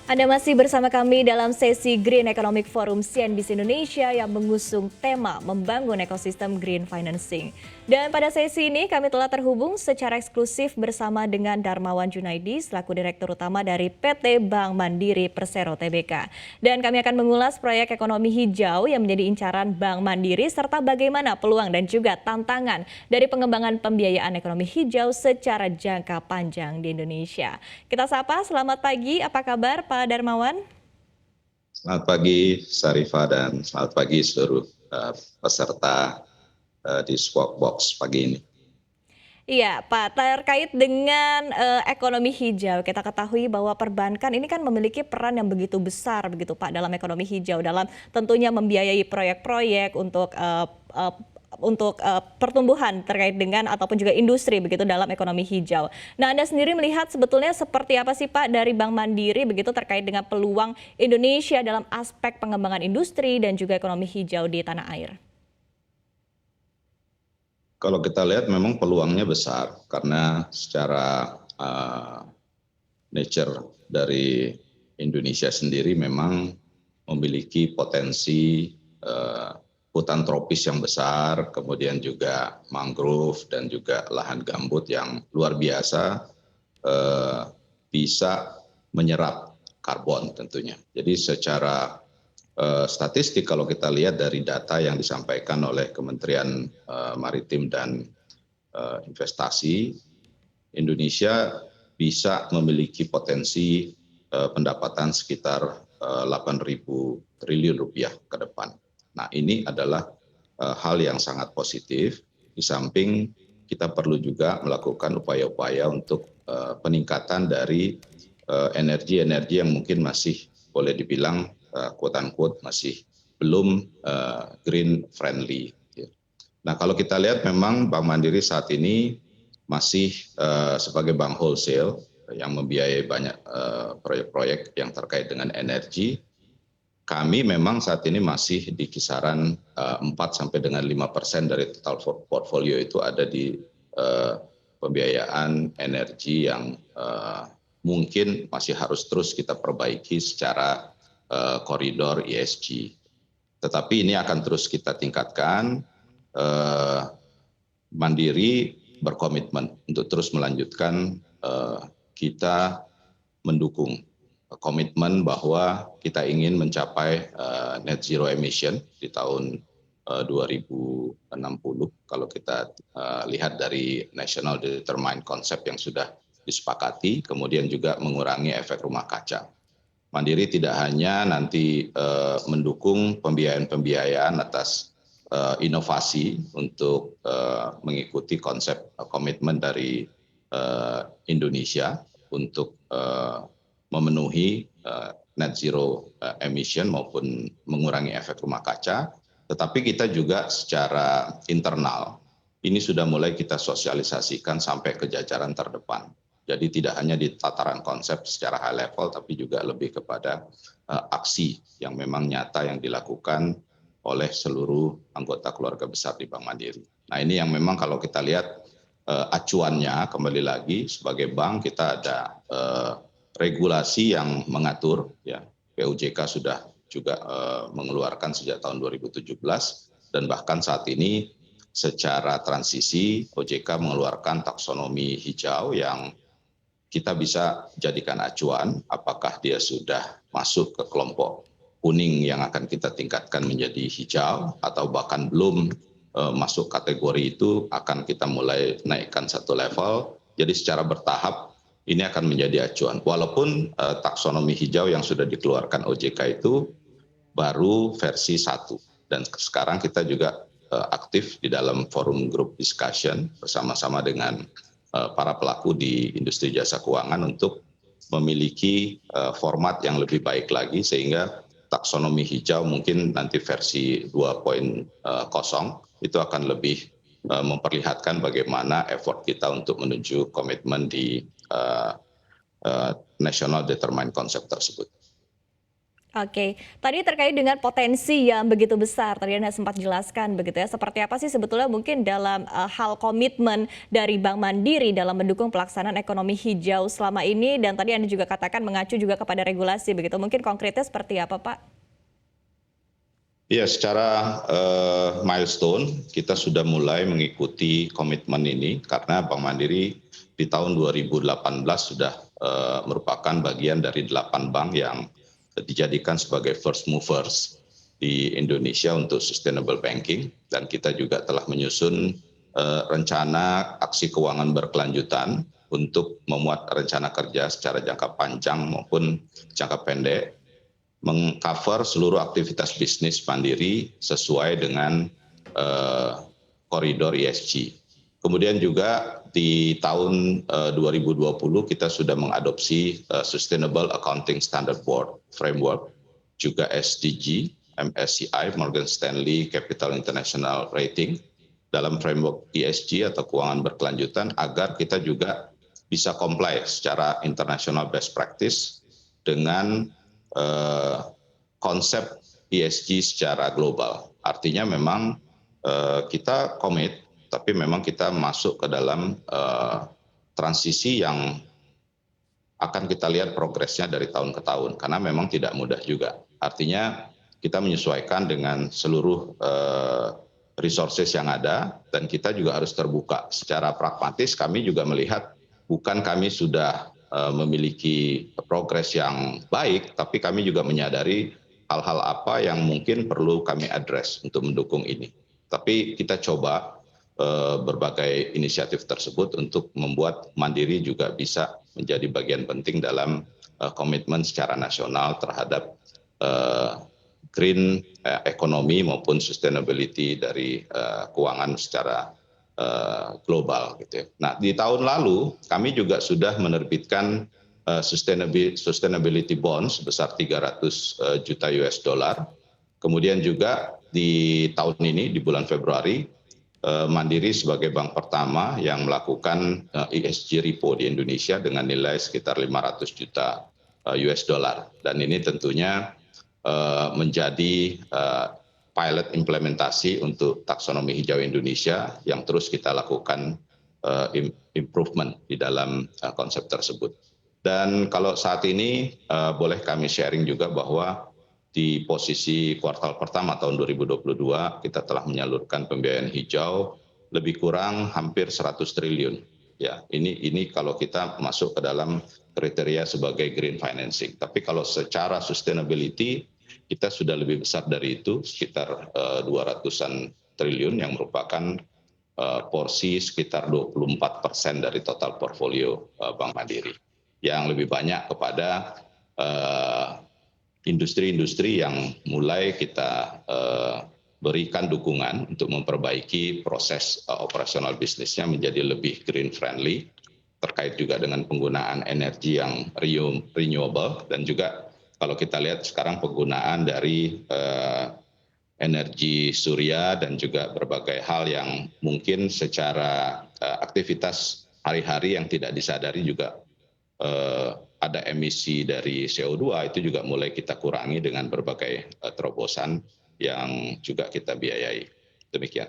Anda masih bersama kami dalam sesi Green Economic Forum CNBC Indonesia yang mengusung tema membangun ekosistem green financing. Dan pada sesi ini kami telah terhubung secara eksklusif bersama dengan Darmawan Junaidi selaku Direktur Utama dari PT Bank Mandiri Persero Tbk. Dan kami akan mengulas proyek ekonomi hijau yang menjadi incaran Bank Mandiri serta bagaimana peluang dan juga tantangan dari pengembangan pembiayaan ekonomi hijau secara jangka panjang di Indonesia. Kita sapa, selamat pagi, apa kabar Pak Darmawan? Selamat pagi Sarifah dan selamat pagi seluruh peserta di Squawk Box pagi ini. Iya Pak, terkait dengan ekonomi hijau, kita ketahui bahwa perbankan ini kan memiliki peran yang begitu besar begitu Pak dalam ekonomi hijau, dalam tentunya membiayai proyek-proyek untuk pertumbuhan terkait dengan ataupun juga industri begitu dalam ekonomi hijau. Nah, Anda sendiri melihat sebetulnya seperti apa sih Pak dari Bank Mandiri begitu terkait dengan peluang Indonesia dalam aspek pengembangan industri dan juga ekonomi hijau di tanah air? Kalau kita lihat memang peluangnya besar karena secara nature dari Indonesia sendiri memang memiliki potensi hutan tropis yang besar, kemudian juga mangrove dan juga lahan gambut yang luar biasa bisa menyerap karbon tentunya. Jadi secara statistik kalau kita lihat dari data yang disampaikan oleh Kementerian Maritim dan Investasi, Indonesia bisa memiliki potensi pendapatan sekitar 8.000 triliun rupiah ke depan. Nah, ini adalah hal yang sangat positif. Di samping kita perlu juga melakukan upaya-upaya untuk peningkatan dari energi-energi yang mungkin masih boleh dibilang quote unquote masih belum green friendly. Nah, kalau kita lihat memang Bank Mandiri saat ini masih sebagai bank wholesale yang membiayai banyak proyek-proyek yang terkait dengan energi. Kami memang saat ini masih di kisaran 4 sampai dengan 5% dari total portfolio itu ada di pembiayaan energi yang mungkin masih harus terus kita perbaiki secara koridor ESG. Tetapi ini akan terus kita tingkatkan. Mandiri berkomitmen untuk terus melanjutkan, kita mendukung komitmen bahwa kita ingin mencapai net zero emission di tahun 2060 kalau kita lihat dari National Determined Concept yang sudah disepakati, kemudian juga mengurangi efek rumah kaca. Mandiri tidak hanya nanti mendukung pembiayaan atas inovasi untuk mengikuti konsep komitmen dari Indonesia untuk memenuhi net zero emission maupun mengurangi efek rumah kaca, tetapi kita juga secara internal ini sudah mulai kita sosialisasikan sampai ke jajaran terdepan. Jadi tidak hanya di tataran konsep secara high level, tapi juga lebih kepada aksi yang memang nyata yang dilakukan oleh seluruh anggota keluarga besar di Bank Mandiri. Nah, ini yang memang kalau kita lihat acuannya kembali lagi sebagai bank kita ada regulasi yang mengatur, ya POJK sudah juga mengeluarkan sejak tahun 2017 dan bahkan saat ini secara transisi OJK mengeluarkan taksonomi hijau yang kita bisa jadikan acuan apakah dia sudah masuk ke kelompok kuning yang akan kita tingkatkan menjadi hijau atau bahkan belum masuk kategori itu akan kita mulai naikkan satu level. Jadi secara bertahap ini akan menjadi acuan. Walaupun taksonomi hijau yang sudah dikeluarkan OJK itu baru versi 1 dan sekarang kita juga aktif di dalam forum group discussion bersama-sama dengan para pelaku di industri jasa keuangan untuk memiliki format yang lebih baik lagi sehingga taksonomi hijau mungkin nanti versi 2.0 itu akan lebih memperlihatkan bagaimana effort kita untuk menuju komitmen di National Determined Concept tersebut. Oke, tadi terkait dengan potensi yang begitu besar, tadi Anda sempat jelaskan begitu ya, seperti apa sih sebetulnya mungkin dalam hal komitmen dari Bank Mandiri dalam mendukung pelaksanaan ekonomi hijau selama ini, dan tadi Anda juga katakan mengacu juga kepada regulasi begitu, mungkin konkretnya seperti apa Pak? Ya, secara milestone kita sudah mulai mengikuti komitmen ini karena Bank Mandiri di tahun 2018 sudah merupakan bagian dari 8 bank yang dijadikan sebagai first movers di Indonesia untuk sustainable banking, dan kita juga telah menyusun rencana aksi keuangan berkelanjutan untuk memuat rencana kerja secara jangka panjang maupun jangka pendek, mengcover seluruh aktivitas bisnis Mandiri sesuai dengan koridor ESG. Kemudian juga di tahun 2020 kita sudah mengadopsi Sustainable Accounting Standard Board Framework, juga SDG, MSCI, Morgan Stanley Capital International Rating, dalam framework ESG atau keuangan berkelanjutan, agar kita juga bisa comply secara international best practice dengan konsep ESG secara global. Artinya memang kita komit, tapi memang kita masuk ke dalam transisi yang akan kita lihat progresnya dari tahun ke tahun, karena memang tidak mudah juga. Artinya kita menyesuaikan dengan seluruh resources yang ada, dan kita juga harus terbuka. Secara pragmatis kami juga melihat bukan kami sudah memiliki progres yang baik, tapi kami juga menyadari hal-hal apa yang mungkin perlu kami address untuk mendukung ini. Tapi kita coba berbagai inisiatif tersebut untuk membuat Mandiri juga bisa menjadi bagian penting dalam komitmen secara nasional terhadap green ekonomi maupun sustainability dari keuangan secara global gitu ya. Nah, di tahun lalu kami juga sudah menerbitkan sustainability bonds sebesar 300 juta US dollar. Kemudian juga di tahun ini di bulan Februari Mandiri sebagai bank pertama yang melakukan ESG repo di Indonesia dengan nilai sekitar 500 juta US dollar, dan ini tentunya menjadi pilot implementasi untuk taksonomi hijau Indonesia yang terus kita lakukan improvement di dalam konsep tersebut. Dan kalau saat ini boleh kami sharing juga bahwa di posisi kuartal pertama tahun 2022 kita telah menyalurkan pembiayaan hijau lebih kurang hampir 100 triliun. Ya, ini kalau kita masuk ke dalam kriteria sebagai green financing. Tapi kalau secara sustainability kita sudah lebih besar dari itu, sekitar 200-an triliun yang merupakan porsi sekitar 24% dari total portfolio Bank Mandiri. Yang lebih banyak kepada industri-industri yang mulai kita berikan dukungan untuk memperbaiki proses operasional bisnisnya menjadi lebih green friendly, terkait juga dengan penggunaan energi yang renewable, dan juga kalau kita lihat sekarang penggunaan dari energi surya dan juga berbagai hal yang mungkin secara aktivitas hari-hari yang tidak disadari juga ada emisi dari CO2, itu juga mulai kita kurangi dengan berbagai terobosan yang juga kita biayai. Demikian.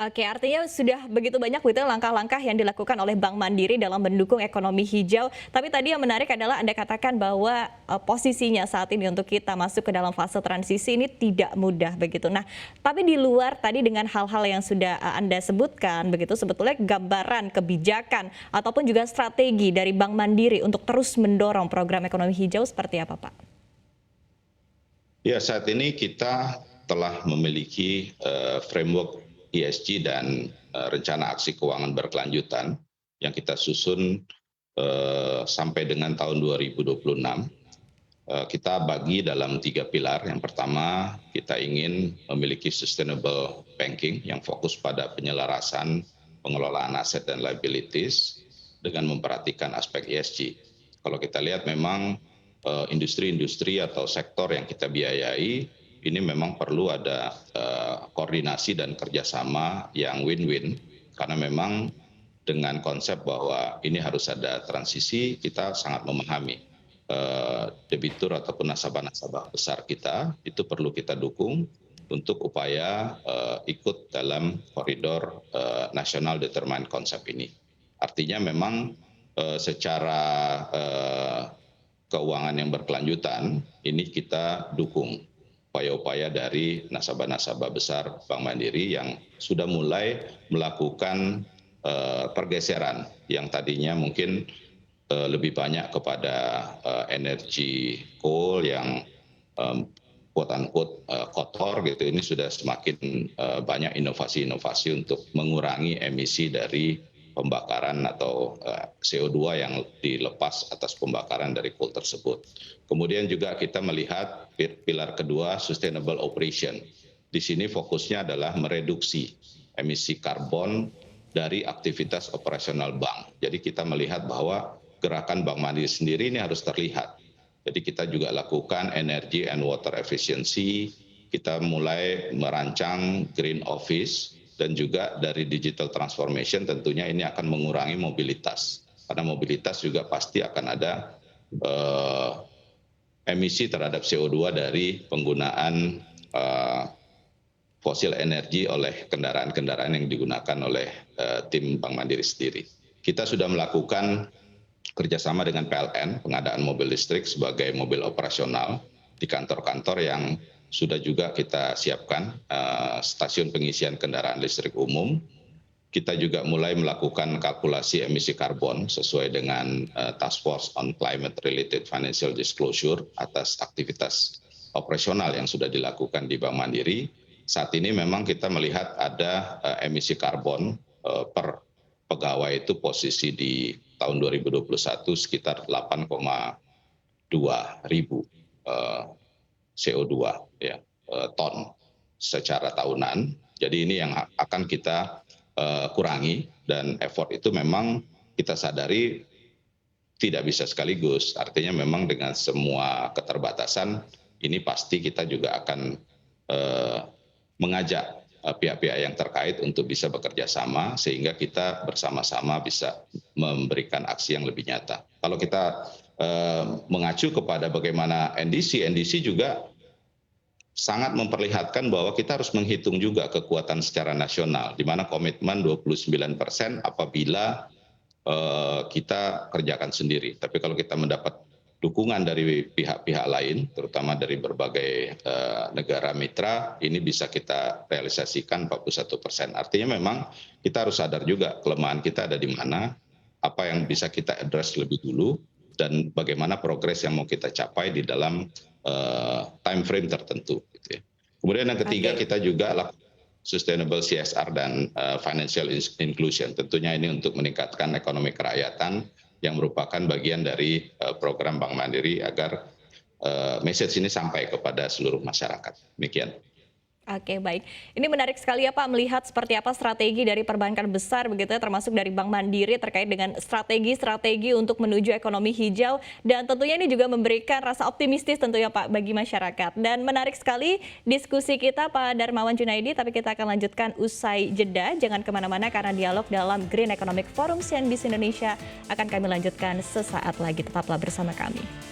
Oke, artinya sudah begitu banyak begitu langkah-langkah yang dilakukan oleh Bank Mandiri dalam mendukung ekonomi hijau. Tapi tadi yang menarik adalah Anda katakan bahwa posisinya saat ini untuk kita masuk ke dalam fase transisi ini tidak mudah begitu. Nah, tapi di luar tadi dengan hal-hal yang sudah Anda sebutkan begitu, sebetulnya gambaran kebijakan ataupun juga strategi dari Bank Mandiri untuk terus mendorong program ekonomi hijau seperti apa, Pak? Ya, saat ini kita telah memiliki framework ESG dan rencana aksi keuangan berkelanjutan yang kita susun sampai dengan tahun 2026. Kita bagi dalam 3 pilar. Yang pertama, kita ingin memiliki sustainable banking yang fokus pada penyelarasan pengelolaan aset dan liabilities dengan memperhatikan aspek ESG. Kalau kita lihat memang industri-industri atau sektor yang kita biayai ini memang perlu ada koordinasi dan kerjasama yang win-win, karena memang dengan konsep bahwa ini harus ada transisi, kita sangat memahami debitur ataupun nasabah-nasabah besar kita itu perlu kita dukung untuk upaya ikut dalam koridor National Determined Concept ini. Artinya memang secara keuangan yang berkelanjutan ini kita dukung upaya-upaya dari nasabah-nasabah besar Bank Mandiri yang sudah mulai melakukan pergeseran yang tadinya mungkin lebih banyak kepada energi coal yang quote unquote kotor gitu. Ini sudah semakin banyak inovasi-inovasi untuk mengurangi emisi dari pembakaran atau CO2 yang dilepas atas pembakaran dari coal tersebut. Kemudian juga kita melihat pilar kedua, sustainable operation. Di sini fokusnya adalah mereduksi emisi karbon dari aktivitas operasional bank. Jadi kita melihat bahwa gerakan Bank Mandiri sendiri ini harus terlihat. Jadi kita juga lakukan energy and water efficiency, kita mulai merancang green office, dan juga dari digital transformation tentunya ini akan mengurangi mobilitas. Karena mobilitas juga pasti akan ada emisi terhadap CO2 dari penggunaan fosil energi oleh kendaraan-kendaraan yang digunakan oleh tim Bank Mandiri sendiri. Kita sudah melakukan kerjasama dengan PLN, pengadaan mobil listrik sebagai mobil operasional di kantor-kantor yang sudah juga kita siapkan stasiun pengisian kendaraan listrik umum. Kita juga mulai melakukan kalkulasi emisi karbon sesuai dengan Task Force on Climate Related Financial Disclosure atas aktivitas operasional yang sudah dilakukan di Bank Mandiri. Saat ini memang kita melihat ada emisi karbon per pegawai itu posisi di tahun 2021 sekitar 8,2 ribu CO2 ya, ton secara tahunan. Jadi ini yang akan kita kurangi, dan effort itu memang kita sadari tidak bisa sekaligus. Artinya memang dengan semua keterbatasan ini pasti kita juga akan mengajak pihak-pihak yang terkait untuk bisa bekerja sama sehingga kita bersama-sama bisa memberikan aksi yang lebih nyata. Kalau kita mengacu kepada bagaimana NDC juga sangat memperlihatkan bahwa kita harus menghitung juga kekuatan secara nasional, di mana komitmen 29% apabila kita kerjakan sendiri. Tapi kalau kita mendapat dukungan dari pihak-pihak lain, terutama dari berbagai negara mitra, ini bisa kita realisasikan 41%. Artinya memang kita harus sadar juga kelemahan kita ada di mana, apa yang bisa kita address lebih dulu, dan bagaimana progres yang mau kita capai di dalam time frame tertentu. Gitu ya. Kemudian yang ketiga, kita juga lakukan sustainable CSR dan financial inclusion. Tentunya ini untuk meningkatkan ekonomi kerakyatan yang merupakan bagian dari program Bank Mandiri agar message ini sampai kepada seluruh masyarakat. Demikian. Oke, baik. Ini menarik sekali ya Pak, melihat seperti apa strategi dari perbankan besar begitu ya, termasuk dari Bank Mandiri terkait dengan strategi-strategi untuk menuju ekonomi hijau, dan tentunya ini juga memberikan rasa optimistis tentunya Pak bagi masyarakat. Dan menarik sekali diskusi kita Pak Darmawan Junaidi, tapi kita akan lanjutkan usai jeda. Jangan kemana-mana karena dialog dalam Green Economic Forum CNBC Indonesia akan kami lanjutkan sesaat lagi. Tetaplah bersama kami.